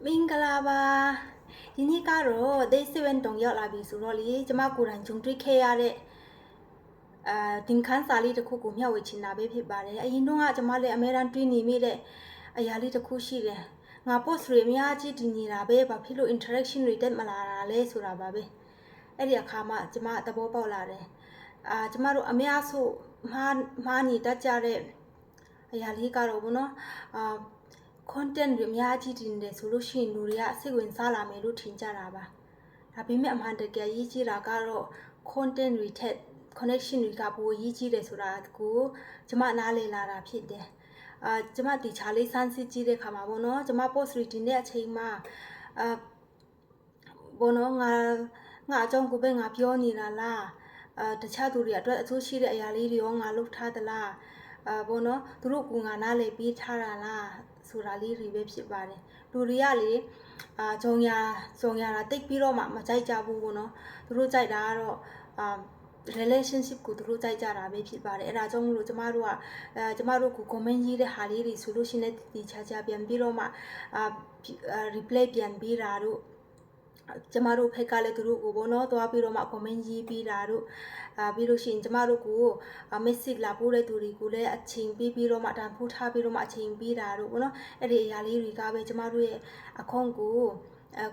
မင်္ဂလာပါဒီနေ့ကတော့ day 7 တုံရောက်လာပြီဆိုတော့လေကျမကိုယ်တိုင်ဂျုံတွေ့ခဲ့ရတဲ့တင်ခန်းစာလေးတစ်ခုကိုမျှဝေချင်တာပဲဖြစ်ပါတယ်အရင်တော့ကကျမလည်းအများအားတွေးနေမိတဲ့အရာလေးတစ်ခုရှိတယ်ငါ post တွေအများကြီးတင်နေတာပဲဘာဖြစ်လို့ interaction တွေတက်မလာတာလဲဆိုတာပါပဲအဲ့ဒီအခါမှကျမသဘောပေါက်လာတယ်ကျမတို့အများစုမှားနေတတ်ကြတဲ့အရာလေးကတော့ဘောနော် content တွေအများကြီးတင်တယ်ဆိုလို့ရှိရင်လူတွေကစိတ်ဝင်စားလာမယ်လို့ထင်ကြတာပါဒါပေမဲ့အမှန်တကယ်ရေးကြီးတာကတော့ content တွေထက် connection တွေကပိုရေးကြီးတယ်ဆိုတာကိုကျမနားလည်လာတာဖြစ်တယ်ကျမဒီချာလေးစမ်းစစ်ကြည့်တဲ့ခါမှာဘောနော်ကျမ post တွေတင်တဲ့အချိန်မှာဘောနော်ငါအကြောင်းကိုပဲငါပြောနေတာလားတခြားသူတွေအတွက်အကျိုးရှိတဲ့အရာလေးတွေရောငါလုပ်ထားသလားဘောနော်သူတို့ကငါနားလည်ပေးထားတာလားဆိုတာလေးတွေပဲဖြစ်ပါတယ်လူတွေကလေဂျုံညာတာတိတ်ပြီးတော့မှမကြိုက်ကြဘူးဘောနော်သူတို့ကြိုက်တာကတော့relationship ကိုသူတို့ကြိုက်ကြတာပဲဖြစ်ပါတယ်အဲ့ဒါကြောင့်မလို့ကျမတို့ကို comment ရေးတဲ့ဟာလေးတွေဆိုလို့ရှိရင်ဒီချာပြန်ပြီးတော့မှreply ပြန်ပေးတာတို့ကျမတို့ဖက်ကလည်းသူတို့ကိုဘောနော်သွားပြီးတော့မှ comment ရေးပေးတာတို့ပြီးလို့ရှိရင်ကျမတို့ကို message လာပို့တဲ့သူတွေကိုလည်းအချိန်ပေးပြီးတော့မှတန်ဖိုးထားပြီးတော့မှအချိန်ပေးတာတို့ဘောနော်အဲ့ဒီအရာလေးတွေကပဲကျမတို့ရဲ့အခွင့်ကို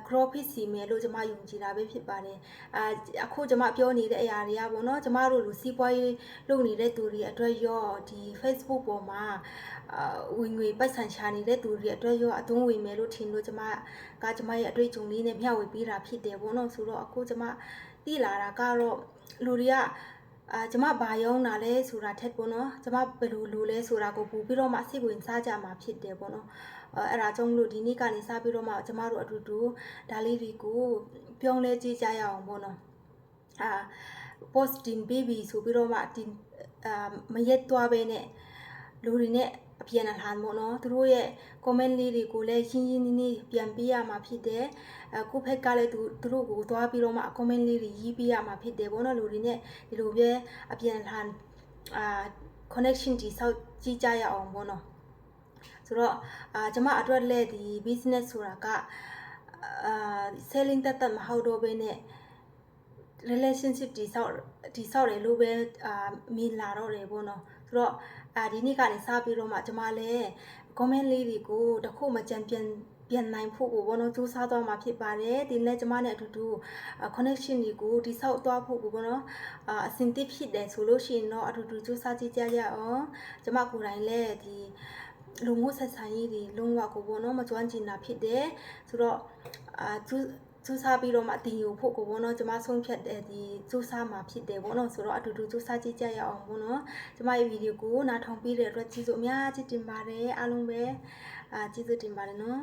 crop ဖြစ်စီမယ်လို့ကျမယုံကြည်တာပဲဖြစ်ပါတယ်အခုကျမပြောနေတဲ့အရာတွေကပေါ့နော်ကျမတို့လူစီးပွားရေးလုပ်နေတဲ့သူတွေအတွက်ရောဒီ Facebook ပေါ်မှာဝင်ငွေပတ်စံရှာနေတဲ့သူတွေအတွက်ရောအသုံးဝင်မယ်လို့ထင်လို့ကျမရဲ့အတွေ့အကြုံလေးနဲ့မျှဝေပေးတာဖြစ်တယ်ပေါ့နော်ဆိုတော့အခုကျမသိလာတာကတော့လူတွေကကျမဘာယုံတာလဲဆိုတာထက်ပေါ့နော်ကျမဘယ်လိုလူလဲဆိုတာကိုပို့ပြီးတော့မှစိတ်ဝင်စားကြမှာဖြစ်တယ်ပေါ့နော်အဲ့ဒါကြောင့်မလို့ဒီနေ့ကနေစပြီးတော့မှကျမတို့အတူတူဒါလေးတွေကိုပြောင်းလဲကြည့်ကြရအောင်ပေါ့နော် post တင်ပေးပြီဆိုပြီးတော့မှမရက်သွားပဲနဲ့လူတွေနဲ့အပြန်အလှန်ပေါ့နော်သူတို့ရဲ့ comment လေးတွေကိုလည်းရှင်းရှင်းလင်းလင်းပြန်ပေးရမှာဖြစ်တယ်ကိုဖက်ကလည်းသူတို့ကိုသွားပြီးတော့မှ comment လေးတွေရေးပေးရမှာဖြစ်တယ်ပေါ့နော်လူတွေနဲ့ဒီလိုပဲအပြန်အလှန်connection တိဆောက်ကြည့်ကြရအောင်ပေါ့နော်ဆိုတော့ကျမအတွက်လည်းဒီ business ဆိုတာကselling တတ်မဟုတ်တော့ဘဲနဲ့ relationship တိဆောက်တယ်လို့ပဲမြင်လာတော့တယ်ပေါ့နော်ဆိုတော့ဒီနေ့ကနေစပြီးတော့မှကျမလည်း comment လေးတွေကိုတခုမှကြံပြန်နိုင်ဖို့ကိုဘောနော်စူးစမ်းသွားမှာဖြစ်ပါတယ်ဒီနေ့ကျမနဲ့အတူတူ connection တွေကိုတိဆောက်သွားဖို့ကိုဘောနော်အဆင်သင့်ဖြစ်တယ်ဆိုလို့ရှိရင်တော့အတူတူစူးစမ်းကြည့်ကြရအောင်ကျမကိုယ်တိုင်လည်းဒီလူမှုဆက်ဆံရေးတွေလုံးဝကိုဘောနော်မကျွမ်းကျင်တာဖြစ်တယ်ဆိုတော့စူးစမ်းပြီးတော့မှတင်ယူဖို့ကိုဘောနော်ကျမဆုံးဖြတ်တဲ့ဒီစူးစမ်းမှာဖြစ်တယ်ဘောနော်ဆိုတော့အတူတူစူးစမ်းကြည့်ကြရအောင်ဘောနော်ကျမရဲ့ဗီဒီယိုကိုနားထောင်ပြီးတဲ့အတွက်ကျေးဇူးအများကြီးတင်ပါတယ်အားလုံးပဲကျေးဇူးတင်ပါတယ်နော်